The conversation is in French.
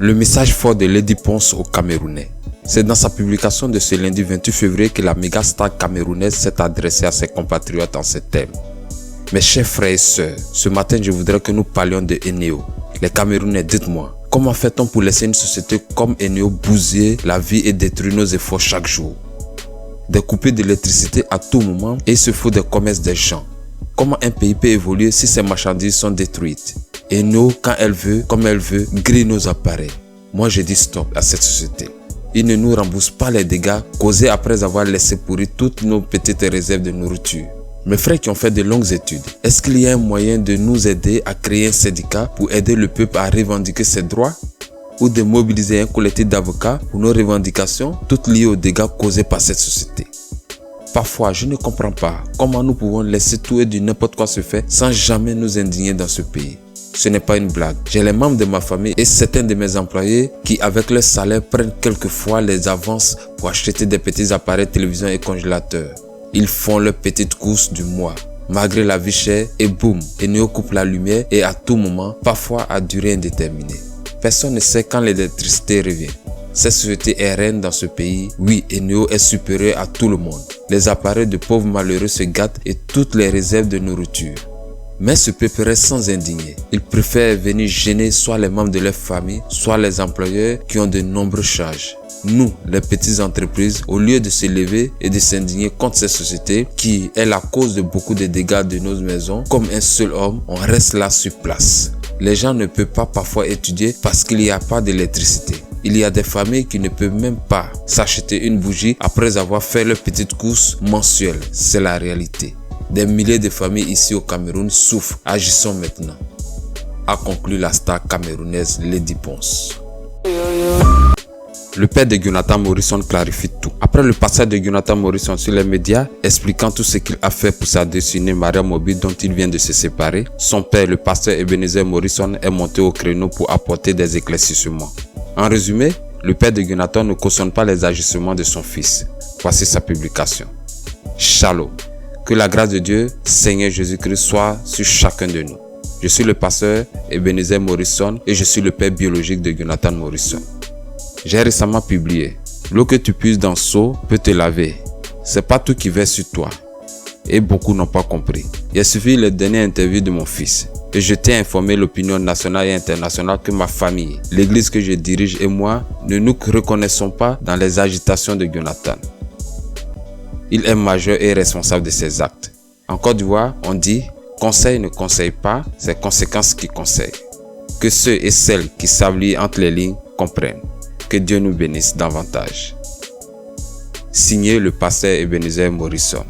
Le message fort de Lady Ponce aux Camerounais. C'est dans sa publication de ce lundi 28 février que la méga star camerounaise s'est adressée à ses compatriotes en ces termes. Mes chers frères et sœurs, ce matin je voudrais que nous parlions de Eneo. Les Camerounais, dites-moi, comment fait-on pour laisser une société comme Eneo bousiller la vie et détruire nos efforts chaque jour? Des coupures d'électricité à tout moment et il se fout des commerces des gens. Comment un pays peut évoluer si ses marchandises sont détruites? Eneo, quand elle veut, comme elle veut, grille nos appareils. Moi je dis stop à cette société. Il ne nous rembourse pas les dégâts causés après avoir laissé pourrir toutes nos petites réserves de nourriture. Mes frères qui ont fait de longues études, est-ce qu'il y a un moyen de nous aider à créer un syndicat pour aider le peuple à revendiquer ses droits? Ou de mobiliser un collectif d'avocats pour nos revendications, toutes liées aux dégâts causés par cette société? Parfois, je ne comprends pas comment nous pouvons laisser tout et du n'importe quoi se faire sans jamais nous indigner dans ce pays. Ce n'est pas une blague. J'ai les membres de ma famille et certains de mes employés qui, avec leur salaire, prennent quelquefois les avances pour acheter des petits appareils télévision et congélateurs. Ils font leurs petites courses du mois. Malgré la vie chère, et boum, Eneo coupe la lumière et à tout moment, parfois à durée indéterminée. Personne ne sait quand l'électricité revient. Cette société est reine dans ce pays. Oui, Eneo est supérieur à tout le monde. Les appareils de pauvres malheureux se gâtent et toutes les réserves de nourriture. Mais ce peuple reste sans indigner. Ils préfèrent venir gêner soit les membres de leur famille, soit les employeurs qui ont de nombreuses charges. Nous, les petites entreprises, au lieu de se lever et de s'indigner contre cette société qui est la cause de beaucoup de dégâts de nos maisons, comme un seul homme, on reste là sur place. Les gens ne peuvent pas parfois étudier parce qu'il n'y a pas d'électricité. Il y a des familles qui ne peuvent même pas s'acheter une bougie après avoir fait leurs petites courses mensuelles. C'est la réalité. Des milliers de familles ici au Cameroun souffrent. Agissons maintenant. A conclu la star camerounaise Lady Ponce. Le père de Jonathan Morrison clarifie tout. Après le passage de Jonathan Morrison sur les médias, expliquant tout ce qu'il a fait pour sa destinée Maria Mobile dont il vient de se séparer, son père, le pasteur Ebenezer Morrison, est monté au créneau pour apporter des éclaircissements. En résumé, le père de Jonathan ne cautionne pas les agissements de son fils. Voici sa publication. Shalom. Que la grâce de Dieu, Seigneur Jésus-Christ, soit sur chacun de nous. Je suis le pasteur Ebenezer Morrison et je suis le père biologique de Jonathan Morrison. J'ai récemment publié « L'eau que tu puises dans le seau peut te laver. C'est pas tout qui verse sur toi. » Et beaucoup n'ont pas compris. Il a suffi les dernières interviews de mon fils. Et je tiens à informer l'opinion nationale et internationale que ma famille, l'église que je dirige et moi, ne nous reconnaissons pas dans les agitations de Jonathan. Il est majeur et responsable de ses actes. En Côte d'Ivoire, on dit « Conseil ne conseille pas, c'est conséquences qui conseillent ». Que ceux et celles qui savent lire entre les lignes comprennent. Que Dieu nous bénisse davantage. Signé le pasteur Ebenezer Morrison.